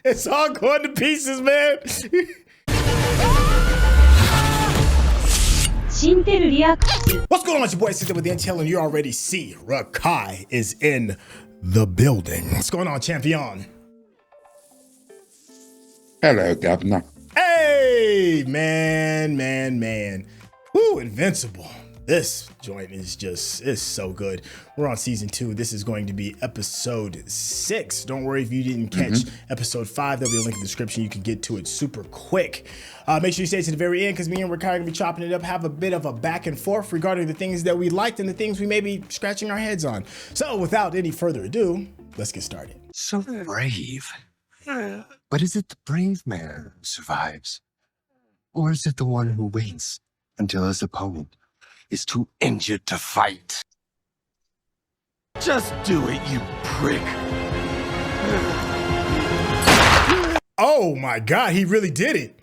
It's all going to pieces, man. What's going on, it's your boy Syntell with the Intel, and you already see Rakai is in the building. What's going on, champion? Hello, Governor. Hey, man. Woo, Invincible. This joint is it's so good. We're on season 2. This is going to be episode 6. Don't worry if you didn't catch episode 5. There'll be a link in the description. You can get to it super quick. Make sure you stay to the very end because me and Rakai are going to be chopping it up, have a bit of a back and forth regarding the things that we liked and the things we may be scratching our heads on. So without any further ado, let's get started. So brave. But is it the brave man who survives? Or is it the one who waits until his opponent is too injured to fight? Just do it, you prick. Oh my God, he really did it.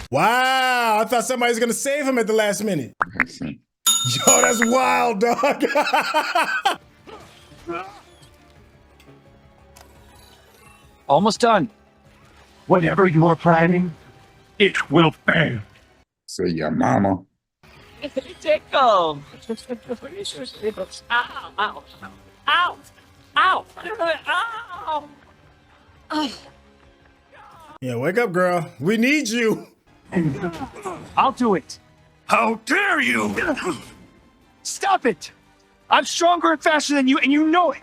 Wow, I thought somebody was gonna save him at the last minute. Yo, that's wild, dog. Almost done. Whatever you're planning, it will fail. So your mama. Tickle. Ow, ow, ow, ow, ow, ow. Yeah, wake up, girl. We need you. I'll do it. How dare you? Stop it. I'm stronger and faster than you, and you know it.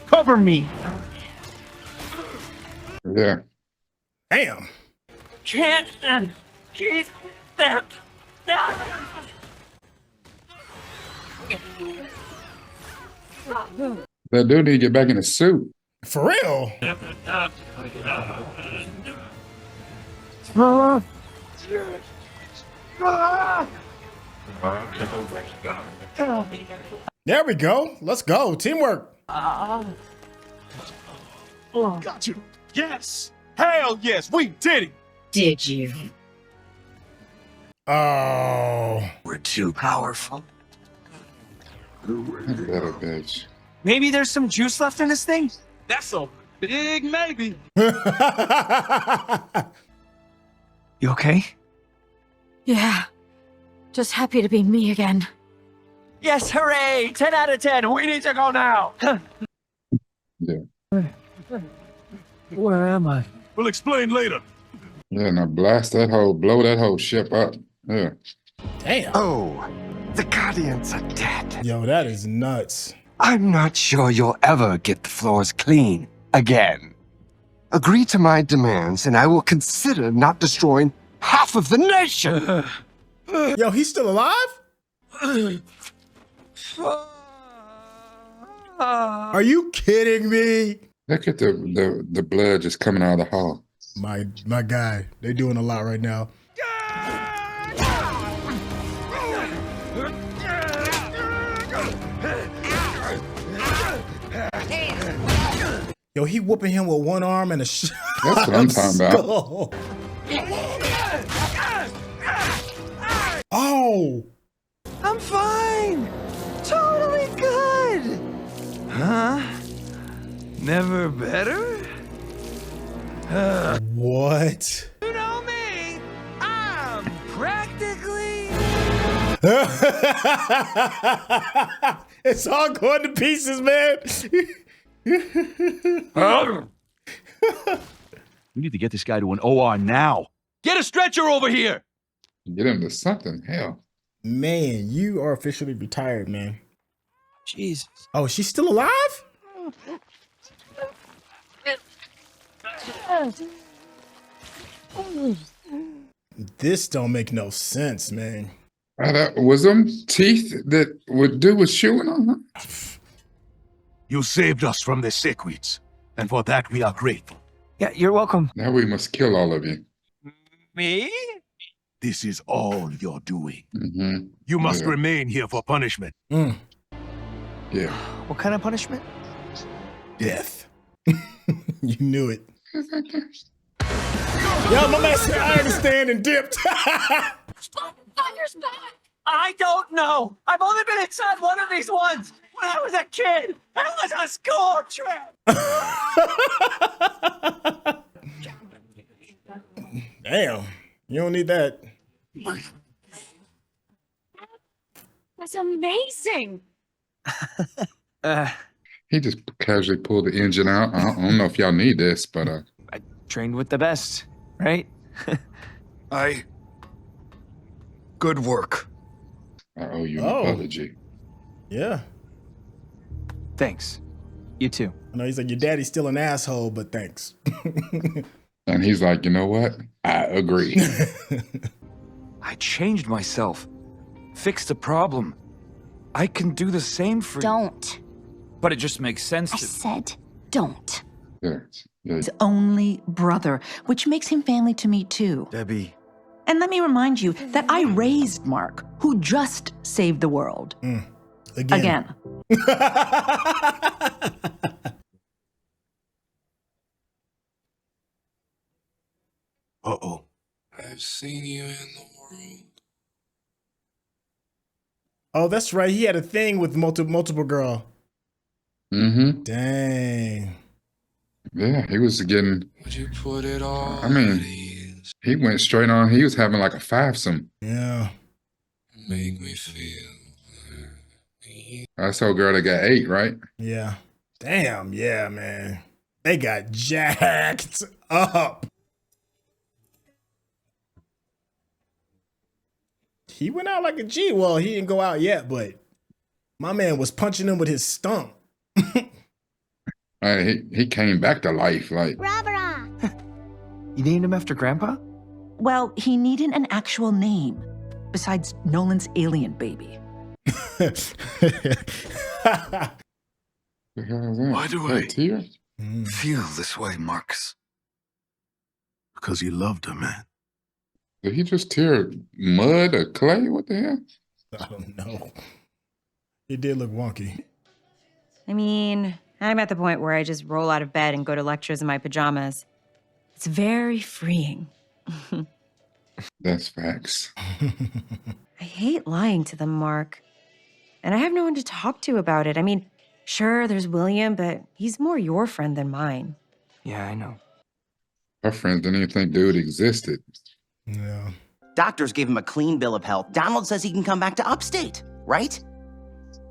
Cover me. Yeah. Damn. Can't keep that. That dude need to get back in the suit. For real? There we go. Let's go. Teamwork. Got you. Yes. Hell yes. We did it. Did you? Oh. We're too powerful. Little bitch. Maybe there's some juice left in this thing? That's a big maybe. You okay? Yeah. Just happy to be me again. Yes, hooray! 10 out of 10. We need to go now. Yeah. Where am I? We'll explain later. Yeah, now blast that whole, blow that whole ship up. Yeah. Damn. Oh, the Guardians are dead. Yo, that is nuts. I'm not sure you'll ever get the floors clean again. Agree to my demands, and I will consider not destroying half of the nation. Yo, he's still alive? Are you kidding me? Look at the blood just coming out of the hall. My guy, they're doing a lot right now. Yo, he whooping him with one arm and a shot. That's what I'm talking about. Oh. I'm fine. Totally good. Huh? Never better? What? You know me. I'm practically... It's all going to pieces, man. We need to get this guy to an OR now. Get a stretcher over here. Get him to something. Hell. Man, you are officially retired, man. Jesus. Oh, she's still alive? This don't make no sense, man. Was them teeth that would do with chewing on her? You saved us from the Sequids, and for that we are grateful. Yeah, you're welcome. Now we must kill all of you. Me? This is all you're doing. Mm-hmm. You must Yeah. remain here for punishment. Yeah. What kind of punishment? Death. You knew it. Yo, my man said I understand and dipped. Fire's back! I don't know. I've only been inside one of these ones when I was a kid. It was a school trip. Damn. You don't need that. That's amazing. He just casually pulled the engine out. I don't know if y'all need this, but I trained with the best, right? Good work. I owe you an Oh. apology. Yeah. Thanks. You too. I know he's like, your daddy's still an asshole, but thanks. And he's like, you know what? I agree. I changed myself. Fixed the problem. I can do the same for you. Don't. But it just makes sense I to... said don't. Yeah. His only brother, which makes him family to me too. Debbie. And let me remind you that I raised Mark, who just saved the world. Again. Uh-oh. I've seen you in the world. Oh, that's right. He had a thing with multiple girl. Mm-hmm. Dang. Yeah, he was getting, Would you put it all I mean, at ease? he went straight on. He was having like a fivesome. Yeah. Make me feel. That's old girl that got 8, right? Yeah. Damn. Yeah, man. They got jacked up. He went out like a G. Well, he didn't go out yet, but my man was punching him with his stump. He came back to life. Like, You named him after Grandpa? Well, he needed an actual name, besides Nolan's alien baby. the hell is that? Why do That I- tear? Feel this way, Marcus. Because you loved her, man. Did he just tear mud or clay? What the hell? I don't know. It did look wonky. I mean, I'm at the point where I just roll out of bed and go to lectures in my pajamas. It's very freeing. That's facts. I hate lying to them, Mark. And I have no one to talk to about it. I mean, sure, there's William, but he's more your friend than mine. Yeah, I know. Our friends didn't even think dude existed. Yeah. Doctors gave him a clean bill of health. Donald says he can come back to upstate, right?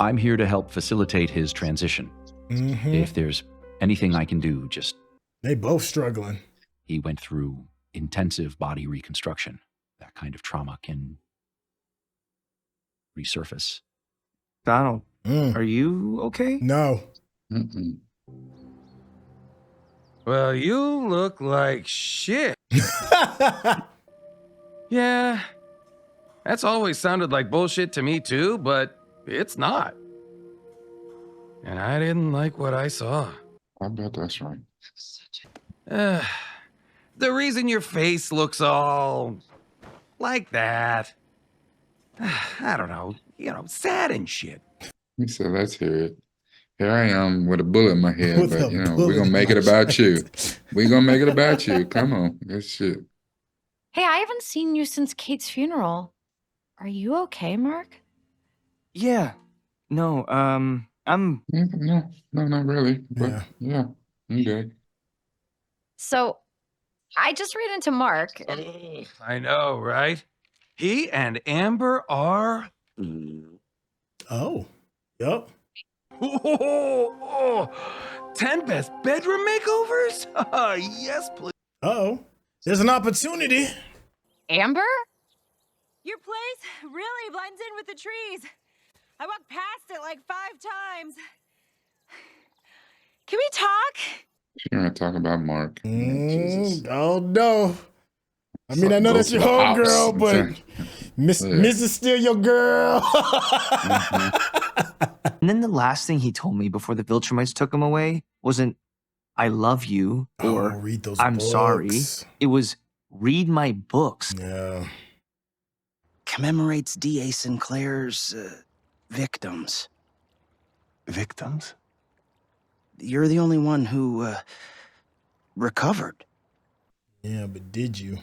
I'm here to help facilitate his transition. If there's anything I can do, just... They both struggling. He went through intensive body reconstruction. That kind of trauma can resurface. Donald, are you okay? No. Mm-mm. Well, you look like shit. Yeah, that's always sounded like bullshit to me too, but it's not. And I didn't like what I saw. I bet that's right. The reason your face looks all like that, I don't know, sad and shit. He said, let's hear it. Here I am with a bullet in my head, With but a we're bullet gonna in make my it about chest. you. We're gonna make it about you. Come on. Good shit. Hey, I haven't seen you since Kate's funeral. Are you okay, Mark? Yeah. No, I'm... No, not really. But yeah, I'm good. So, I just ran into Mark. I know, right? He and Amber are... Oh. Yup. 10 best bedroom makeovers? Yes, please. Uh-oh. There's an opportunity. Amber? Your place really blends in with the trees. I walked past it like 5 times. Can we talk? You're gonna talk about Mark. Oh no. I mean, I know that's your homegirl, but Mrs. Still your girl. And then the last thing he told me before the Viltrumites took him away wasn't, I love you, or read those I'm sorry. books. It was, read my books. Yeah. Commemorates D.A. Sinclair's victims. Victims? You're the only one who recovered. Yeah, but did you?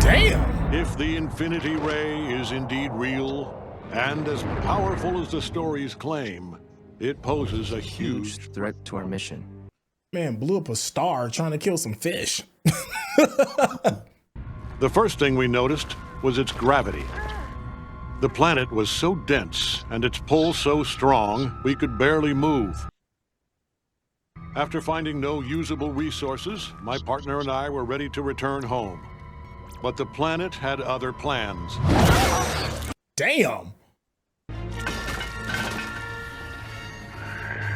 Damn. If the Infinity Ray is indeed real and as powerful as the stories claim, it poses a huge threat to our mission. Man blew up a star trying to kill some fish. The first thing we noticed was its gravity. The planet was so dense and its pull so strong, we could barely move. After finding no usable resources, my partner and I were ready to return home. But the planet had other plans. Damn.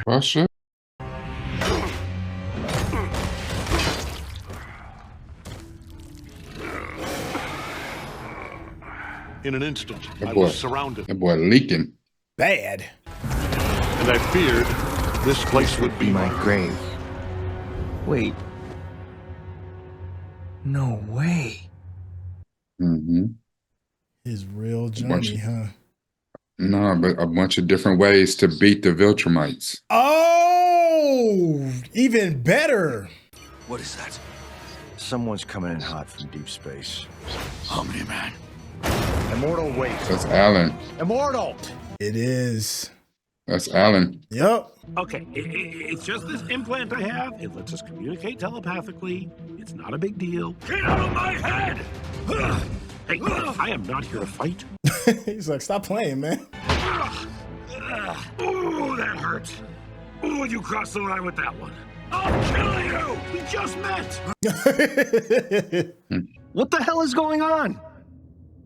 Well, shit. In an instant, I boy, was surrounded. That boy leaking. Bad. And I feared this place would be my grave. Wait. No way. Mm-hmm. His real journey, huh? No, but a bunch of different ways to beat the Viltrumites. Oh, even better. What is that? Someone's coming in hot from deep space. Omni Man. Immortal waste. That's Alan. Immortal. It is. That's Alan. Yep. Okay, it's just this implant I have. It lets us communicate telepathically. It's not a big deal. Get out of my head! Hey, I am not here to fight. He's like, stop playing, man. Oh, that hurts. Oh, you crossed the line with that one. I'll kill you! We just met! What the hell is going on?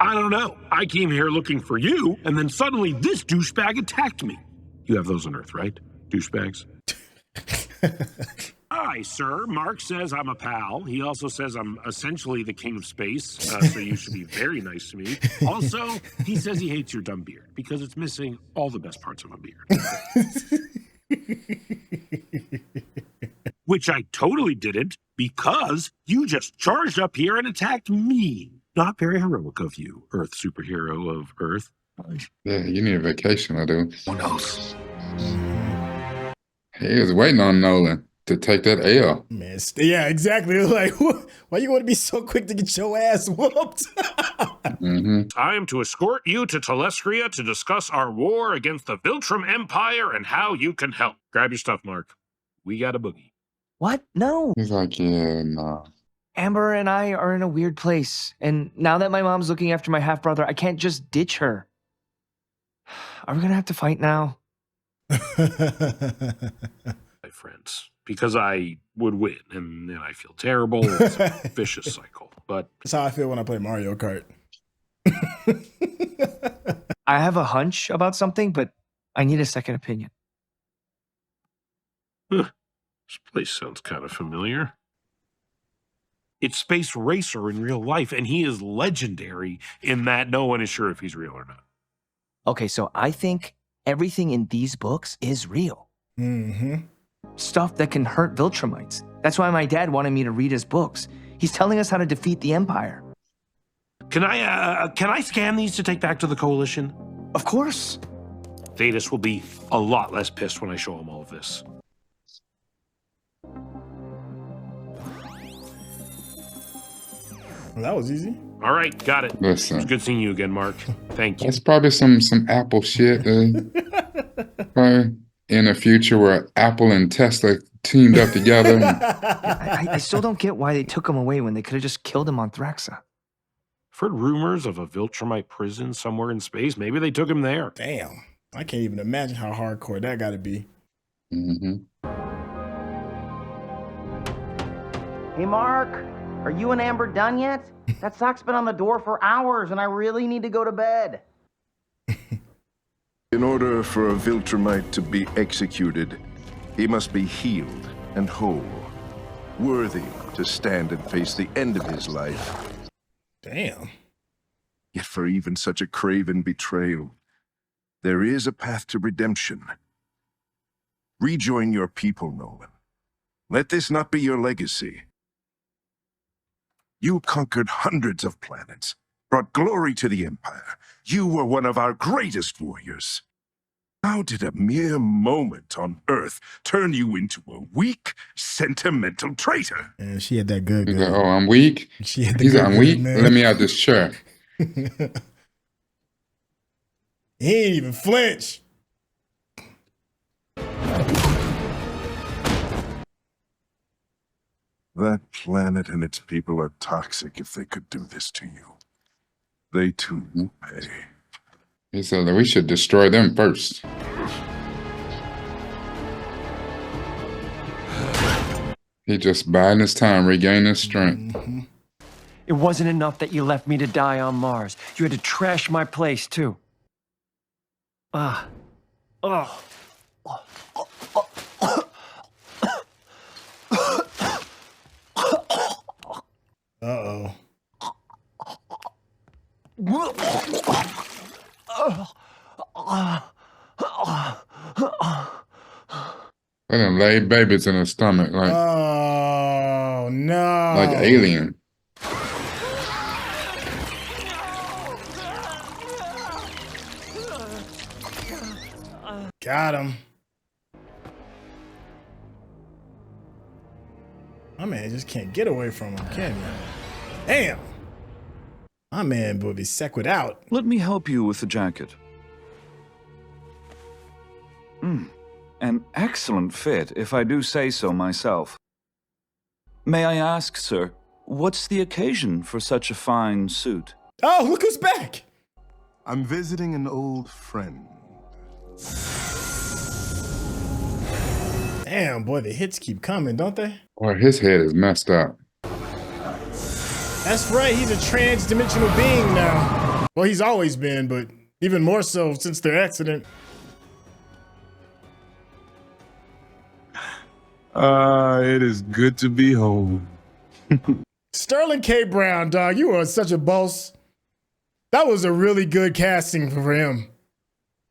I don't know. I came here looking for you, and then suddenly this douchebag attacked me. You have those on Earth, right? Douchebags? Hi, sir. Mark says I'm a pal. He also says I'm essentially the king of space, so you should be very nice to me. Also, he says he hates your dumb beard because it's missing all the best parts of a beard. Which I totally didn't, because you just charged up here and attacked me. Not very heroic of you, Earth superhero of Earth. Yeah, you need a vacation, I do. Who knows? He was waiting on Nolan to take that L. Man, yeah, exactly. Like, why you want to be so quick to get your ass whooped? Time to escort you to Telestria to discuss our war against the Viltrum Empire and how you can help. Grab your stuff, Mark. We got a boogie. What? No. He's like, yeah, nah. Amber and I are in a weird place, and now that my mom's looking after my half-brother, I can't just ditch her. Are we gonna have to fight now? My friends, because I would win, and then I feel terrible. It's a vicious cycle. But that's how I feel when I play Mario Kart. I have a hunch about something, but I need a second opinion. This place sounds kind of familiar. It's Space Racer in real life, and he is legendary in that no one is sure if he's real or not. Okay, so I think everything in these books is real. Stuff that can hurt Viltrumites. That's why my dad wanted me to read his books. He's telling us how to defeat the Empire. Can I scan these to take back to the Coalition? Of course. Thetis will be a lot less pissed when I show him all of this. Well, that was easy. All right, got it. Listen. It's good seeing you again, Mark. Thank you. That's probably some Apple shit. Probably in the future where Apple and Tesla teamed up together. I still don't get why they took him away when they could have just killed him on Thraxa. I've heard rumors of a Viltrumite prison somewhere in space. Maybe they took him there. Damn. I can't even imagine how hardcore that got to be. Hey, Mark, are you and Amber done yet? That sock's been on the door for hours, and I really need to go to bed. In order for a Viltrumite to be executed, he must be healed and whole, worthy to stand and face the end of his life. Damn. Yet for even such a craven betrayal, there is a path to redemption. Rejoin your people, Nolan. Let this not be your legacy. You conquered hundreds of planets, brought glory to the Empire. You were one of our greatest warriors. How did a mere moment on Earth turn you into a weak, sentimental traitor? And she had that good. He's like, oh, I'm weak. She had the He's good, like, I'm good, weak. man. Let me out this chair. He ain't even flinch. That planet and its people are toxic if they could do this to you. They too will pay. He said that we should destroy them first. He just biding his time, regaining his strength. It wasn't enough that you left me to die on Mars. You had to trash my place, too. Oh. Uh-oh. They done laid babies in his stomach, like, oh, no. like Alien. Got him. My man just can't get away from him, can he? Damn. My man will be Sequid out. Let me help you with the jacket. An excellent fit, if I do say so myself. May I ask, sir, what's the occasion for such a fine suit? Oh, look who's back! I'm visiting an old friend. Damn, boy, the hits keep coming, don't they? Boy, his head is messed up. That's right, he's a trans-dimensional being now. Well, he's always been, but even more so since their accident. It is good to be home. Sterling K. Brown, dog, you are such a boss. That was a really good casting for him.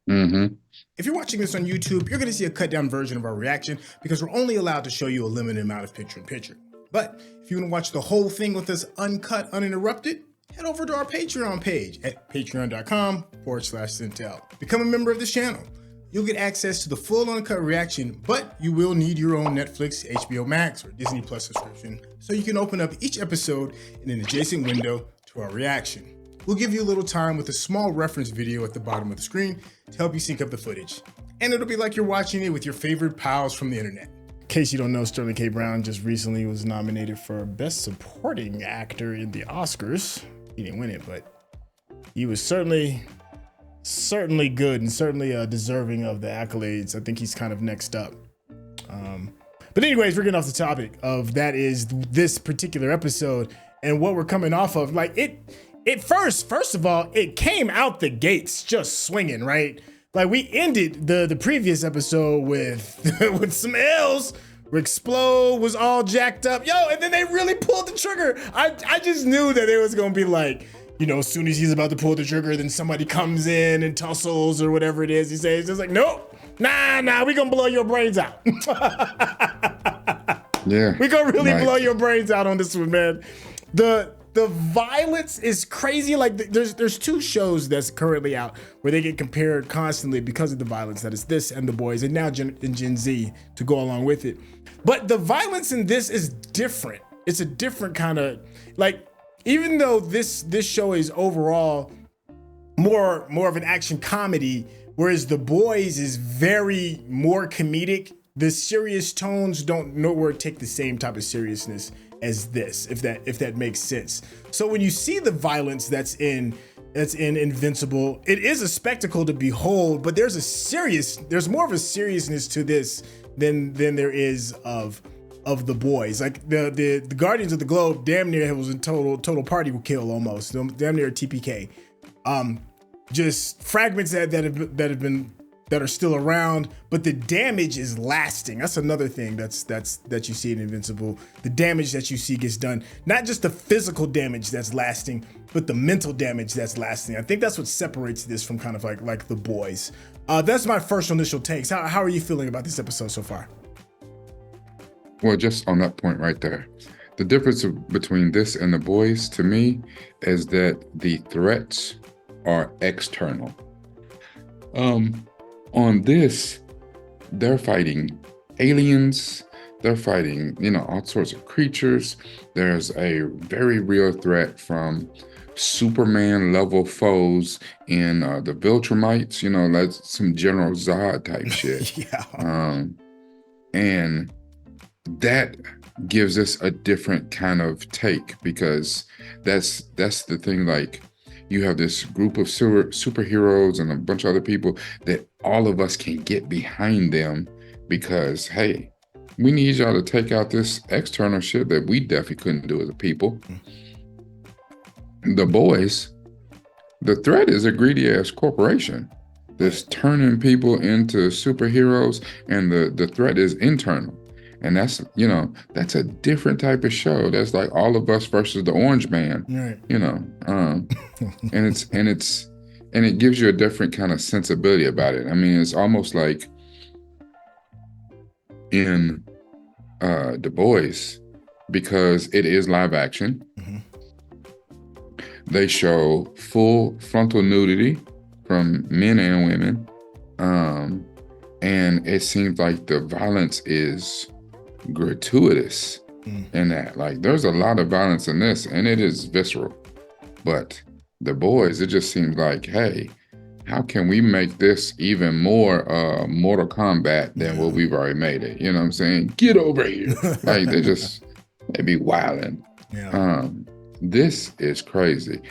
Mm-hmm. If you're watching this on YouTube, you're going to see a cut down version of our reaction because we're only allowed to show you a limited amount of picture-in-picture. But if you want to watch the whole thing with us uncut, uninterrupted, head over to our Patreon page at patreon.com/Syntell. Become a member of this channel. You'll get access to the full uncut reaction, but you will need your own Netflix, HBO Max, or Disney Plus subscription so you can open up each episode in an adjacent window to our reaction. We'll give you a little time with a small reference video at the bottom of the screen to help you sync up the footage. And it'll be like you're watching it with your favorite pals from the internet. In case you don't know, Sterling K. Brown just recently was nominated for Best Supporting Actor in the Oscars. He didn't win it, but he was certainly good and certainly deserving of the accolades. I think he's kind of next up. But anyways, we're getting off the topic of that is this particular episode and what we're coming off of. Like first of all, it came out the gates just swinging, right? Like we ended the previous episode with some L's. Explode was all jacked up, and then they really pulled the trigger. I just knew that it was gonna be like, as soon as he's about to pull the trigger, then somebody comes in and tussles or whatever it is he says. It's like, nope, nah, we gonna blow your brains out. Yeah, we gonna really blow your brains out on this one, man. The violence is crazy. Like there's two shows that's currently out where they get compared constantly because of the violence. That is this and The Boys, and now Gen Z to go along with it. But the violence in this is different. It's a different kind of like. Even though this show is overall more of an action comedy, whereas The Boys is very more comedic, the serious tones don't nowhere take the same type of seriousness as this, if that makes sense. So when you see the violence that's in Invincible, it is a spectacle to behold, but there's more of a seriousness to this than there is of The Boys. Like the Guardians of the Globe damn near was a total party kill almost, damn near a TPK. Just fragments that are still around, but the damage is lasting. That's another thing that you see in Invincible. The damage that you see gets done, not just the physical damage that's lasting, but the mental damage that's lasting. I think that's what separates this from kind of like The Boys. That's my first initial takes. How are you feeling about this episode so far? Well, just on that point right there, the difference between this and The Boys to me is that the threats are external. On on this, they're fighting aliens. They're fighting, all sorts of creatures. There's a very real threat from Superman level foes in the Viltrumites. That's some General Zod type shit. Yeah. And that gives us a different kind of take, because that's the thing. Like, you have this group of superheroes and a bunch of other people that all of us can get behind them, because, hey, we need y'all to take out this external shit that we definitely couldn't do as a people. The boys, the threat is a greedy ass corporation that's turning people into superheroes, and the threat is internal. And that's a different type of show. That's like All of Us versus the Orange Man. Right. And it gives you a different kind of sensibility about it. I mean, it's almost like in The Boys, because it is live action. Mm-hmm. They show full frontal nudity from men and women. And it seems like the violence is gratuitous in that. Like, there's a lot of violence in this, and it is visceral. But The Boys, it just seems like, hey, how can we make this even more Mortal Kombat than what we've already made it? You know what I'm saying? Get over here. Like, they be wilding. Yeah. This is crazy.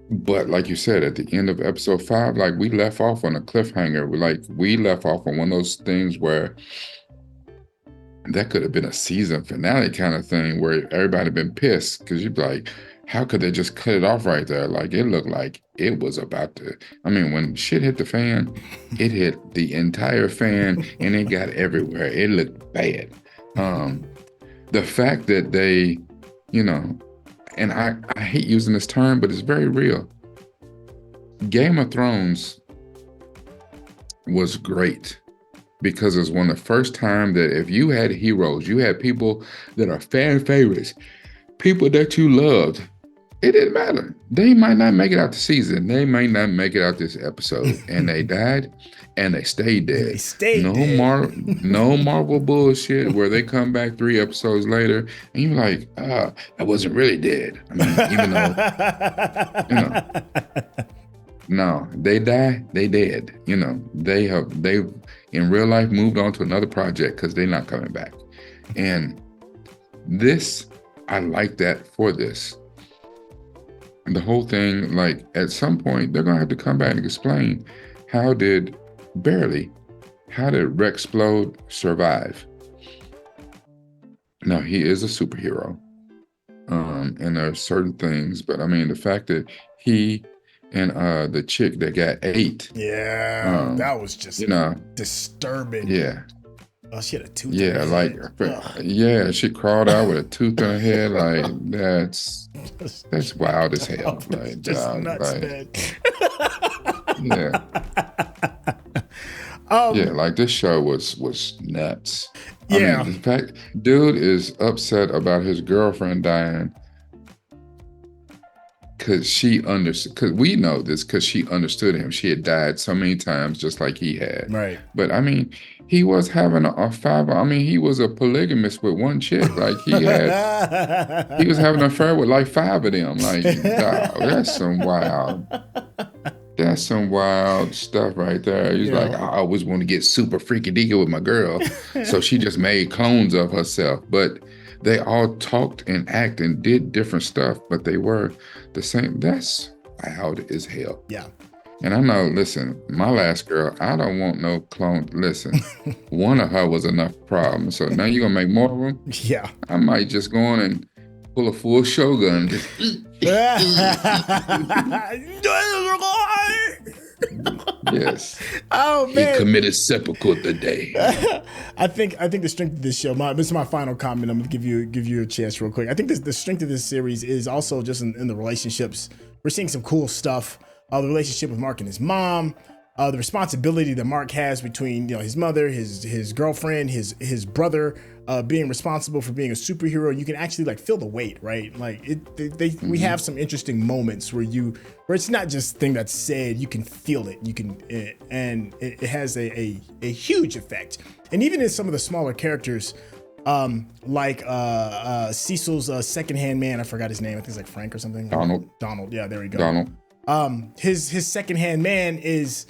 But like you said, at the end of episode 5, like, we left off on a cliffhanger. We left off on one of those things where that could have been a season finale kind of thing, where everybody been pissed, because you'd be like, how could they just cut it off right there? Like, it looked like it was about to, when shit hit the fan, it hit the entire fan, and it got everywhere. It looked bad. The fact that they, and I hate using this term, but it's very real. Game of Thrones was great, because it was one of the first time that if you had heroes, you had people that are fan favorites, people that you loved, it didn't matter. They might not make it out the season. They might not make it out this episode. And they died, and they stayed dead. They stayed dead. No Marvel bullshit where they come back 3 episodes later and you're like, I wasn't really dead. Even though, no, they die, they dead. They've in real life moved on to another project because they're not coming back. And this, I like that for this. The whole thing, like, at some point, they're going to have to come back and explain how did Rexplode survive? Now, he is a superhero. And there are certain things, but the fact that he and the chick that got ate. Yeah, that was just disturbing. Yeah. Oh, she had a tooth. Yeah, she crawled out with a tooth in her head. Like, that's wild as hell. Like, just nuts, man. Yeah. Like, this show was nuts. Yeah. The fact, dude is upset about his girlfriend dying because we know this, because she understood him. She had died so many times just like he had. Right. But he was having a 5. He was a polygamist with one chick. Like, he was having an affair with like 5 of them. Like, dog, that's some wild stuff right there. He's like, I always want to get super freaky deaky with my girl. So she just made clones of herself. But they all talked and acted and did different stuff, but they were the same. That's wild as hell. Yeah. And I know, listen, my last girl, I don't want no clone. Listen, one of her was enough problem. So now you're going to make more of them? Yeah. I might just go on and pull a full shogun. Yes. Oh, man. He committed seppuku today. I think the strength of this show, this is my final comment. I'm gonna give you a chance real quick. I think the strength of this series is also just in the relationships. We're seeing some cool stuff. The relationship with Mark and his mom, the responsibility that Mark has between, you know, his mother, his girlfriend, his brother, being responsible for being a superhero. You can actually like feel the weight, right? Like we have some interesting moments where it's not just a thing that's said, you can feel it. You can, and it has a huge effect. And even in some of the smaller characters, like Cecil's secondhand man, I forgot his name. I think it's like Frank or something. Donald. Yeah, there we go. Donald. His secondhand man is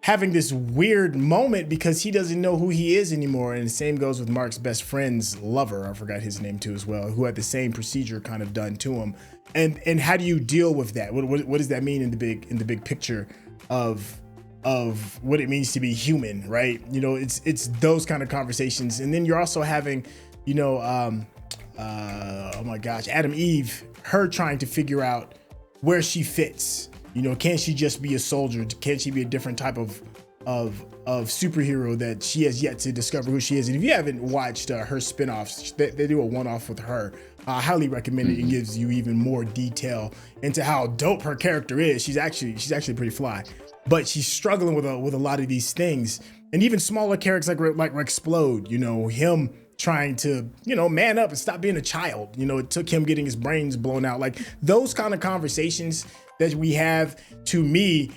having this weird moment because he doesn't know who he is anymore. And the same goes with Mark's best friend's lover. I forgot his name too as well, who had the same procedure kind of done to him. And how do you deal with that? What does that mean in the big picture of what it means to be human, right? You know, it's those kind of conversations. And then you're also having, you know, oh my gosh, Adam Eve, her trying to figure out where she fits. You know, can she just be a soldier? Can she be a different type of superhero that she has yet to discover who she is? And if you haven't watched her spinoffs, they do a one-off with her. I highly recommend it. It gives you even more detail into how dope her character is. She's actually pretty fly, but she's struggling with a lot of these things. And even smaller characters like Explode, you know, him trying to, you know, man up and stop being a child. You know, it took him getting his brains blown out. Like those kind of conversations that we have, to me,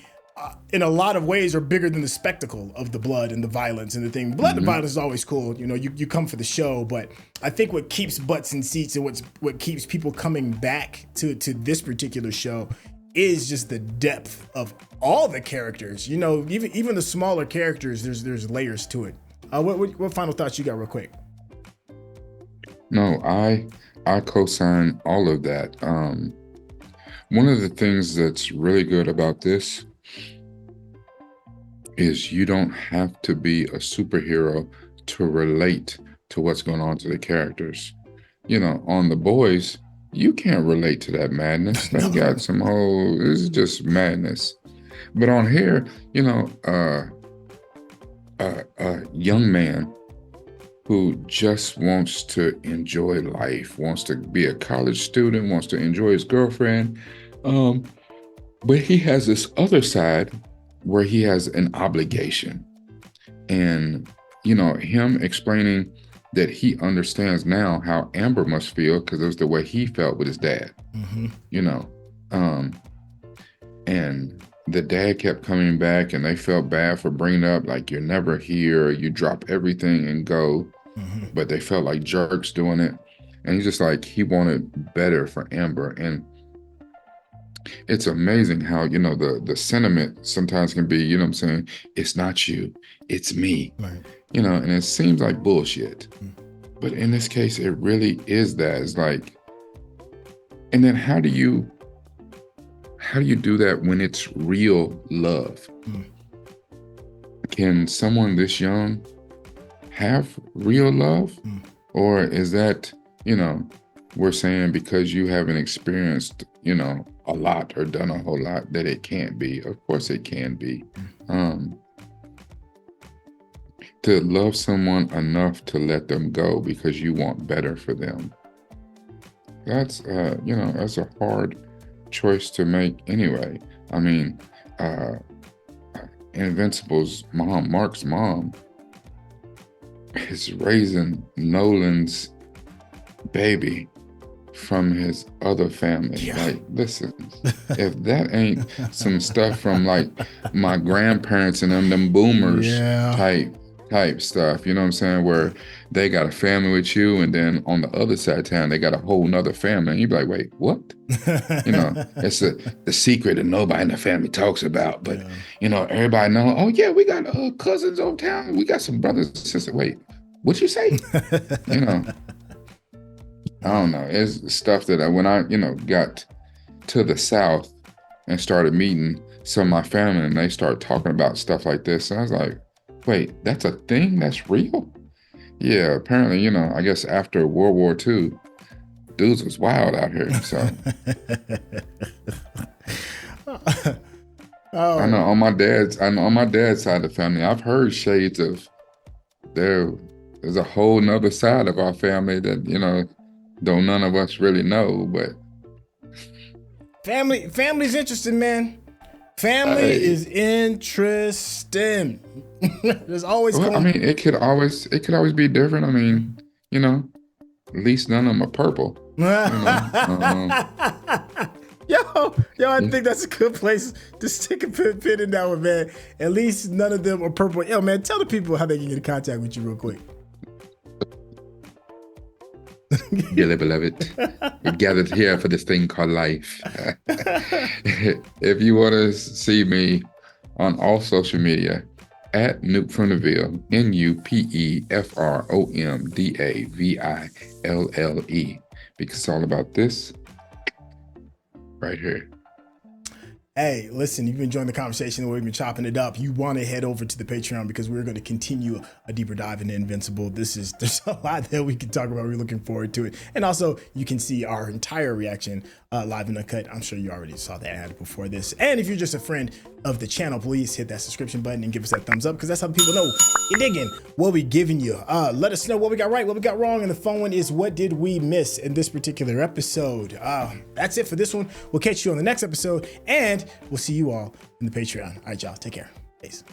in a lot of ways are bigger than the spectacle of the blood and the violence and the thing. Blood and violence is always cool. You know, you come for the show, but I think what keeps butts in seats and what keeps people coming back to this particular show is just the depth of all the characters. You know, even the smaller characters, there's layers to it. What final thoughts you got real quick? No, I co-sign all of that. One of the things that's really good about this is you don't have to be a superhero to relate to what's going on to the characters. You know, on The Boys, you can't relate to that madness. They got this is just madness. But on here, you know, a young man who just wants to enjoy life, wants to be a college student, wants to enjoy his girlfriend. But he has this other side where he has an obligation. And, you know, him explaining that he understands now how Amber must feel because it was the way he felt with his dad, you know. And the dad kept coming back and they felt bad for bringing up, like, you're never here, you drop everything and go. But they felt like jerks doing it. And he's just like, he wanted better for Amber. And it's amazing how, you know, the sentiment sometimes can be, you know what I'm saying, it's not you, it's me. Right. You know, and it seems like bullshit. But in this case, it really is that. It's like, and then how do you do that when it's real love? Can someone this young have real love? Or is that, you know, we're saying because you haven't experienced, you know, a lot or done a whole lot that it can't be? Of course it can be. To love someone enough to let them go because you want better for them. That's, you know, that's a hard choice to make anyway. I mean, Invincible's mom, Mark's mom, is raising Nolan's baby from his other family. Yeah. Like, listen, if that ain't some stuff from like my grandparents and them boomers type stuff, you know what I'm saying, where they got a family with you and then on the other side of town they got a whole nother family and you'd be like, wait, what? You know, it's the secret that nobody in the family talks about, but you know, everybody know, oh yeah, we got cousins over town, we got some brothers and sisters. Wait, what'd you say? You know, I don't know, it's stuff that when I, you know, got to the South and started meeting some of my family and they started talking about stuff like this, and I was like, wait, that's a thing? That's real? Yeah, apparently, you know, I guess after World War II, dudes was wild out here, so. I know on my dad's side of the family, I've heard shades of there's a whole nother side of our family that, you know, don't none of us really know, but. Family's interesting, man. Family is interesting. There's always. Well, I mean, it could always be different. I mean, you know, at least none of them are purple. You know? Yo, I think that's a good place to stick a pin in that one, man. At least none of them are purple. Yo, man, tell the people how they can get in contact with you real quick. Dearly beloved, we gathered here for this thing called life. If you want to see me on all social media, at Nuke from the Ville, NUPEFROMDAVILLE, because it's all about this right here. Hey, listen, you've been enjoying the conversation, the way we've been chopping it up. You want to head over to the Patreon because we're going to continue a deeper dive into Invincible. There's a lot that we can talk about. We're looking forward to it. And also, you can see our entire reaction live in the cut. I'm sure you already saw that ad before this. And if you're just a friend of the channel, please hit that subscription button and give us that thumbs up because that's how people know you're digging what we're giving you. Let us know what we got right, what we got wrong. And the fun one is, what did we miss in this particular episode? That's it for this one. We'll catch you on the next episode, and we'll see you all in the Patreon. All right, y'all. Take care. Peace.